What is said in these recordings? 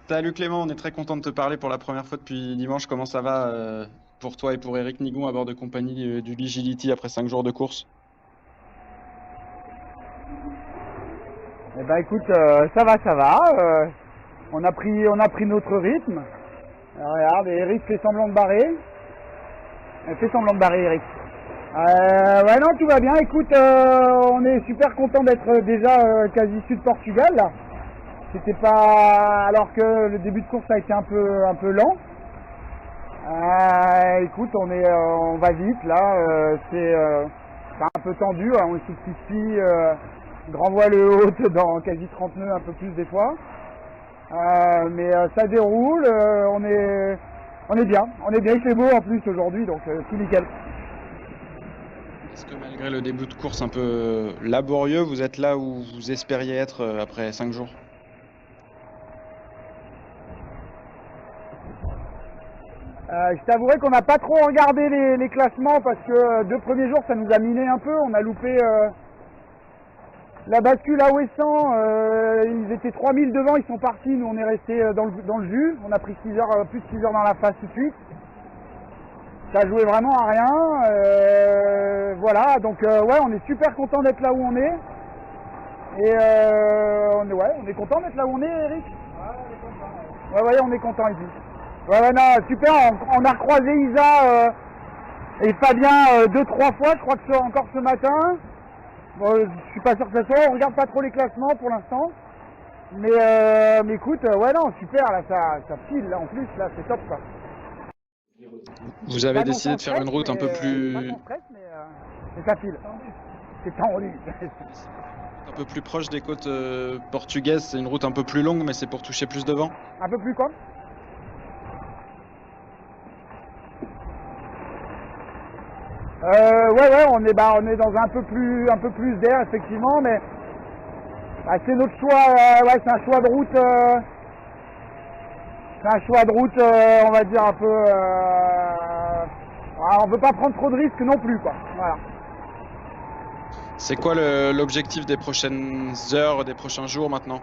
Salut Clément, on est très content de te parler pour la première fois depuis dimanche. Comment ça va pour toi et pour Eric Nigon à bord de compagnie du Ligility après 5 jours de course? Eh ben écoute, ça va, ça va. On a pris notre rythme. Alors, regarde, Eric fait semblant de barrer. Fait semblant de barrer, Eric. Ouais, non, tout va bien. Écoute, on est super content d'être déjà quasi sud Portugal là. C'était pas, alors que le début de course a été un peu lent. Écoute, on va vite là. C'est un peu tendu. Hein, on est sous Pipi, grand voile haute dans quasi 30 nœuds, un peu plus des fois. Mais ça déroule, on est bien, il fait beau en plus aujourd'hui, donc tout nickel. Est-ce que malgré le début de course un peu laborieux, vous êtes là où vous espériez être après 5 jours? Je t'avouerai qu'on n'a pas trop regardé les classements parce que deux premiers jours ça nous a miné un peu, on a loupé la bascule à Ouessant, ils étaient 3000 devant, ils sont partis, nous on est resté dans le jus, on a pris 6 heures, plus de 6 heures dans la phase tout de suite. Ça jouait vraiment à rien, voilà, donc ouais, on est super content d'être là où on est. Et on est content d'être là où on est, Eric. Ouais, on est content ici. Ouais, non, super, on a recroisé Isa et Fabien 2-3 fois, je crois que encore ce matin. Bon, je suis pas sûr que ça soit, on regarde pas trop les classements pour l'instant. Mais écoute, ouais, non, super, là, ça file, là, en plus, là, c'est top, quoi. Vous avez Pas non décidé sans de faire une stress, route un peu pas plus, sans stress, mais ça file. C'est tendu. un peu plus proche des côtes portugaises. C'est une route un peu plus longue, mais c'est pour toucher plus de vent. Un peu plus quoi? Ouais, on est dans un peu plus d'air effectivement, mais c'est notre choix. Ouais, c'est un choix de route. On va dire un peu. On veut pas prendre trop de risques non plus, quoi. Voilà. C'est quoi l'objectif des prochaines heures, des prochains jours maintenant?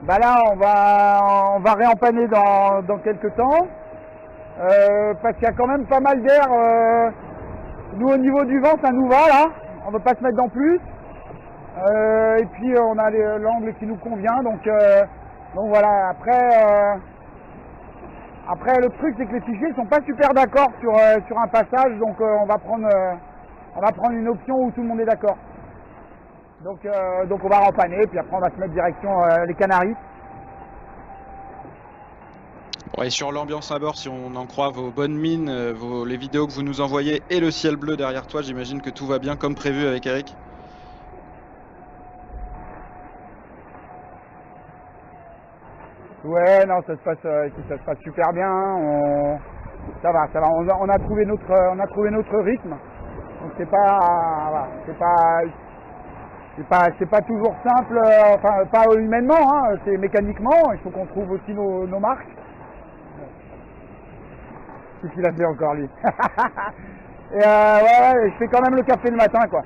Bah là, on va réempanner dans quelques temps, parce qu'il y a quand même pas mal d'air. Nous, au niveau du vent, ça nous va là. On veut pas se mettre dans plus. Et puis on a l'angle qui nous convient, donc voilà. Après le truc c'est que les fichiers sont pas super d'accord sur un passage, donc on va prendre une option où tout le monde est d'accord. Donc on va rempanner, puis après on va se mettre direction les Canaries. Bon, et sur l'ambiance à bord, si on en croit vos bonnes mines, les vidéos que vous nous envoyez et le ciel bleu derrière toi, j'imagine que tout va bien comme prévu avec Eric. Ouais, non, ça se passe super bien. Ça va. On a trouvé notre rythme. Donc voilà, c'est pas toujours simple. Enfin, pas humainement, hein, c'est mécaniquement. Il faut qu'on trouve aussi nos marques. Qu'est-ce qu'il a fait encore lui? Et ouais, je fais quand même le café le matin, quoi.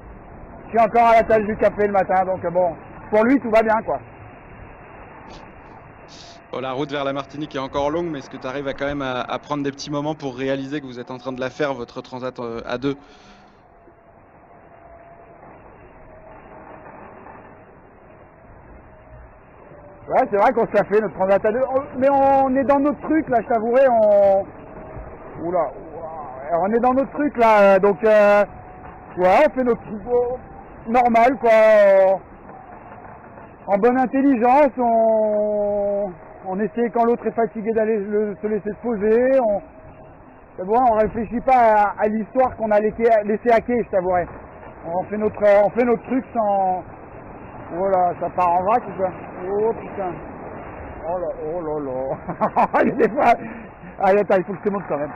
Je suis encore à la tâche du café le matin, donc bon, pour lui tout va bien, quoi. Bon, la route vers la Martinique est encore longue, mais est-ce que tu arrives quand même à prendre des petits moments pour réaliser que vous êtes en train de la faire, votre transat à deux? Ouais, c'est vrai qu'on se la fait notre transat à deux, mais on est dans notre truc là, je t'avouerai, Oula, on est dans notre truc là, donc ouais, on fait notre truc normal quoi, en bonne intelligence, on essaie quand l'autre est fatigué d'aller se laisser se poser, on réfléchit pas à l'histoire qu'on a laissé à quai, je t'avouerai. On fait notre truc sans... Voilà, ça part en vrac ou quoi? Oh putain. Oh là. Il y a des fois... Allez, attends, il faut que je te montre quand même.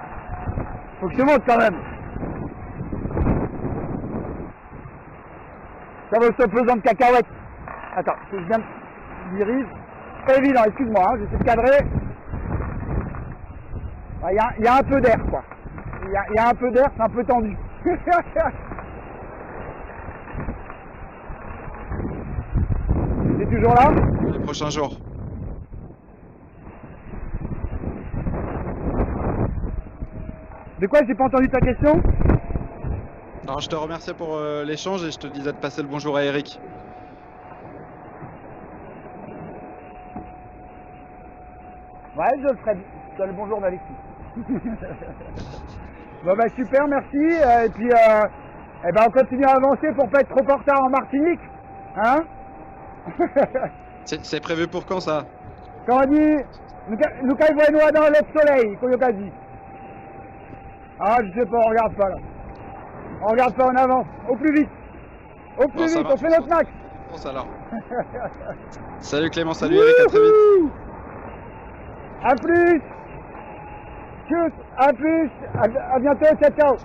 Ça va se pesant de cacahuètes. Attends, je viens de dirige. C'est pas évident, excuse-moi, hein, j'essaie de cadrer. Il y a un peu d'air, quoi. Il y a un peu d'air, c'est un peu tendu. T'es toujours là? les prochains jours. De quoi? J'ai pas entendu ta question? Alors je te remercie pour l'échange et je te disais de passer le bonjour à Eric. Ouais, je le ferai. Le bonjour d'Alexis. Bon bah super, merci. Et puis eh ben on continue à avancer pour pas être trop en retard en Martinique. Hein? C'est prévu pour quand ça? Quand on dit, nous quand il voit nous dans le soleil, comme on dit. Ah, je sais pas, on regarde pas là. On regarde pas, on avance. Au plus vite. Au plus vite, on fait notre max. Bon, alors. Salut Clément, salut Eric, à très vite. A plus. Tchuss, à plus. À bientôt, ciao ciao.